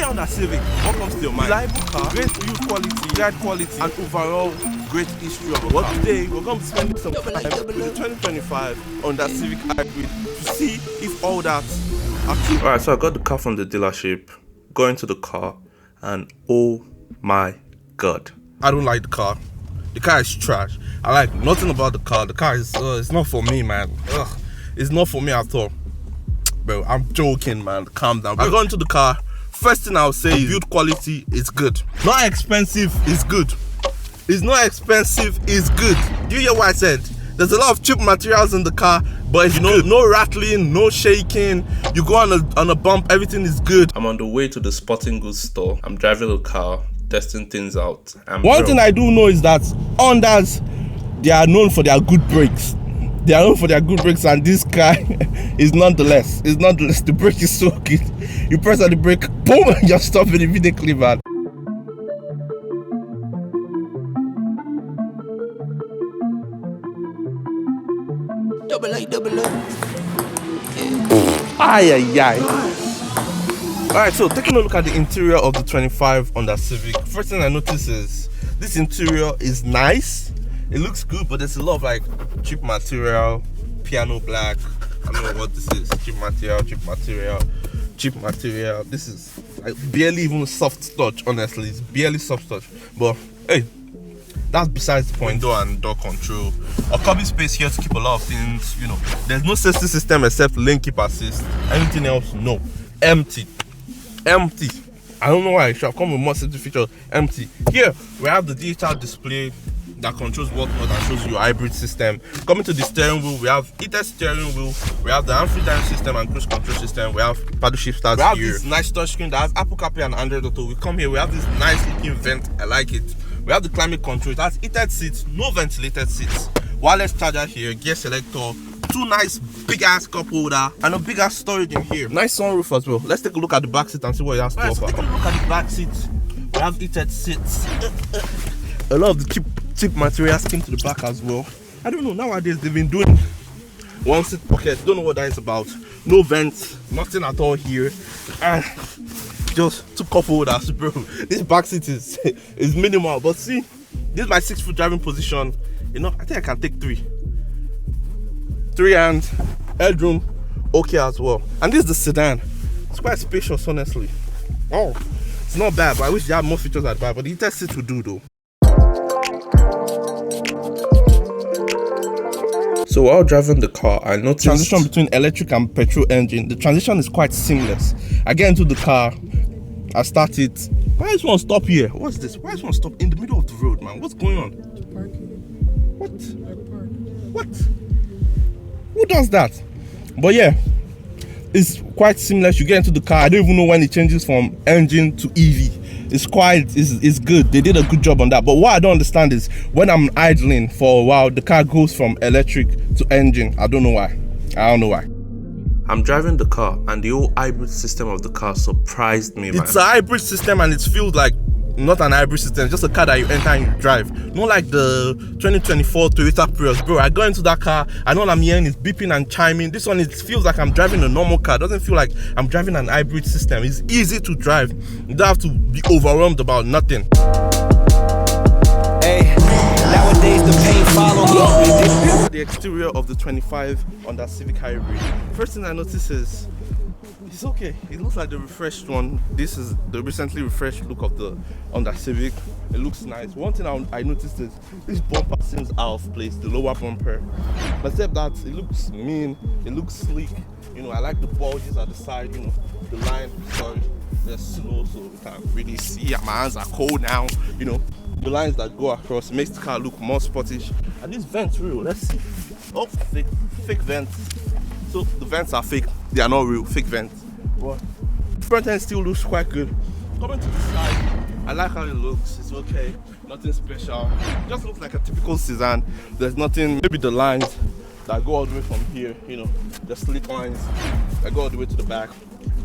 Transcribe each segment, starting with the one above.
Honda Civic, what comes to your mind? Reliable car, great build quality, ride quality, and overall great history of a car. But today, we're going to be spending some time with the 2025 Honda Civic Hybrid to see if all that are true. Alright, so I got the car from the dealership, got into the car, and oh my god. I don't like the car. The car is trash. I like nothing about the car. The car is, it's not for me, man. Ugh, it's not for me at all. Bro, I'm joking, man. Calm down. I got into the car. First thing I'll say is build quality is good. Not expensive is good. It's not expensive is good. Do you hear what I said? There's a lot of cheap materials in the car, but you know, no rattling, no shaking. You go on a bump, everything is good. I'm on the way to the sporting goods store. I'm driving the car, testing things out. One thing I do know is that Hondas, they are known for their good brakes. They are known for their good brakes, and this car is nonetheless. It's nonetheless. The brake is so good. You press on the brake, boom, you're stopping immediately, man. Double A. Ay. Alright, so taking a look at the interior of the 25 Honda Civic, first thing I notice is this interior is nice. It looks good, but there's a lot of like cheap material, piano black. I don't know what this is. Cheap material. This is like barely even soft touch, honestly. It's barely soft touch. But hey, that's besides the point. Door and door control. A cubby space here to keep a lot of things, you know. There's no safety system except lane keep assist. Anything else, no. Empty. I don't know why it should have come with more safety features. Empty. Here we have the digital display that controls whatnot and shows you a hybrid system. Coming to the steering wheel, we have heated steering wheel, we have the hand-free driving system and cruise control system, we have paddle shift start here. We have this nice touchscreen that has Apple CarPlay and Android Auto. We come here, we have this nice looking vent, I like it. We have the climate control, it has heated seats, no ventilated seats. Wireless charger here, gear selector, two nice big ass cup holder, and a big ass storage in here. Nice sunroof as well. Let's take a look at the back seat and see what it has to offer. So taking a look at the back seat, we have heated seats. A lot of the cheap materials came to the back as well. I don't know, nowadays they've been doing one seat pocket. Don't know what that is about. No vents, nothing at all here, and just two cup holders, bro. This back seat is minimal, but see, this is my 6-foot driving position. You know, I think I can take three hands, headroom, okay as well. And this is the sedan. It's quite spacious, honestly. Oh, it's not bad, but I wish they had more features at the back, but the heated seat will do though. So while driving the car, I noticed transition between electric and petrol engine. The transition is quite seamless. I get into the car, I start it. Why is one stop here? What's this? Why is one stop in the middle of the road, man? What's going on? What? Who does that? But yeah, it's quite seamless. You get into the car, I don't even know when it changes from engine to EV. It's good. They did a good job on that. But what I don't understand is when I'm idling for a while, the car goes from electric to engine. I don't know why. I'm driving the car and the whole hybrid system of the car surprised me, man. It's a hybrid system and it feels like not an hybrid system, it's just a car that you enter and you drive. Not like the 2024 Toyota Prius, bro. I got into that car, I know what I'm hearing is beeping and chiming. This one, it feels like I'm driving a normal car. It doesn't feel like I'm driving an hybrid system. It's easy to drive. You don't have to be overwhelmed about nothing. Hey, nowadays the pain follows me. The exterior of the 25 Honda Civic Hybrid. First thing I notice is it's okay. It looks like the refreshed one. This is the recently refreshed look of the Honda Civic. It looks nice. One thing I noticed is this bumper seems out of place, the lower bumper. But except that, it looks mean, it looks sleek. You know, I like the bulges at the side, you know, the line, sorry, they're slow so we can't really see. My hands are cold now, you know. The lines that go across makes the car look more sportish. And these vents real, let's see. Oh, fake vents. So the vents are fake, they are not real, fake vents. But the front end still looks quite good. Coming to the side, I like how it looks, it's okay, nothing special. It just looks like a typical sedan. There's nothing, maybe the lines that go all the way from here, you know, the slick lines that go all the way to the back,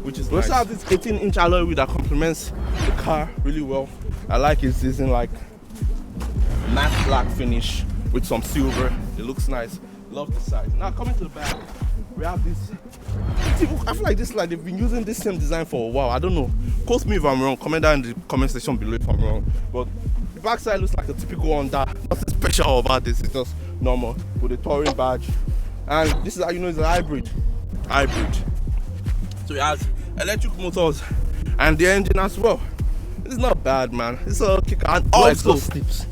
which is nice. We also have this 18-inch alloy wheel that complements the car really well. I like it, it's in like matte black finish with some silver. It looks nice. Love the size. Now coming to the back, we have this. I feel like this, like they've been using this same design for a while. I don't know. Quote me if I'm wrong, comment down in the comment section below if I'm wrong. But the backside looks like a typical Honda. Nothing special about this, it's just normal with a touring badge. And this is how you know it's a hybrid. So it has electric motors and the engine as well. It's not bad, man. It's a kicker. And also tips.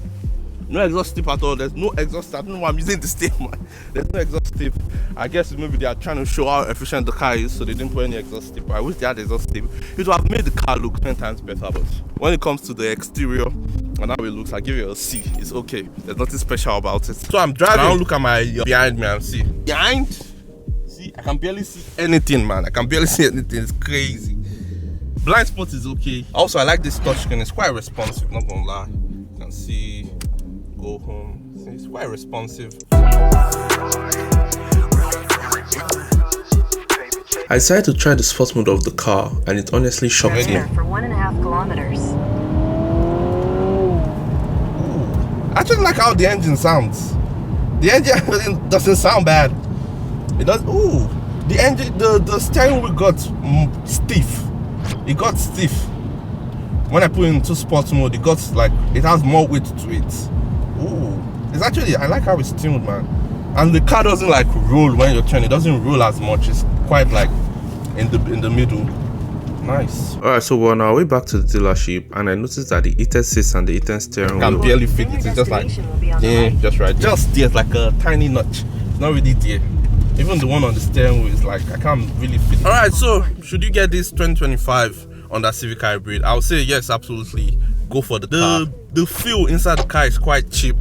No exhaust tip at all. There's no exhaust. I don't know why I'm using this tip, man. There's no exhaust tip. I guess maybe they are trying to show how efficient the car is, so they didn't put any exhaust tip. I wish they had exhaust tip. It would have made the car look 10 times better. But when it comes to the exterior and how it looks, I give it a C. It's okay. There's nothing special about it. So I'm driving. Now look at my behind me and see. Behind? See, I can barely see anything, man. I can barely see anything. It's crazy. Blind spot is okay. Also, I like this touchscreen. It's quite responsive. Not gonna lie. You can see. Go home. It's quite responsive. I decided to try the sports mode of the car, and it honestly shocked me. For 1.5 kilometers. I just like how the engine sounds. The engine doesn't sound bad. It does. Ooh, the engine, the steering wheel got stiff. It got stiff. When I put it into sports mode, it got like it has more weight to it. Ooh, it's actually, I like how it's tuned, man. And the car doesn't like roll when you're turning. It doesn't roll as much. It's quite like in the middle. Nice. Alright, so we're on our way back to the dealership, and I noticed that the heated seats and the heated steering wheel can barely fit it. It's just like, yeah, just right. Just there, like a tiny notch. It's not really there. Even the one on the steering wheel is like, I can't really fit it. Alright, so should you get this 2025 Honda Civic Hybrid? I would say yes, absolutely. Go for the car. The fuel inside the car is quite cheap,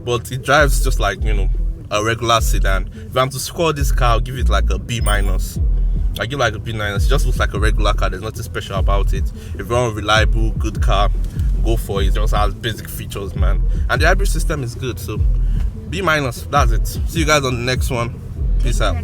but it drives just like, you know, a regular sedan. If I'm to score this car, I'll give it like a B-. I give like a B-. It just looks like a regular car. There's nothing special about it. If you want a reliable, good car, go for it. It just has basic features, man. And the hybrid system is good, so B-. That's it. See you guys on the next one. Peace out.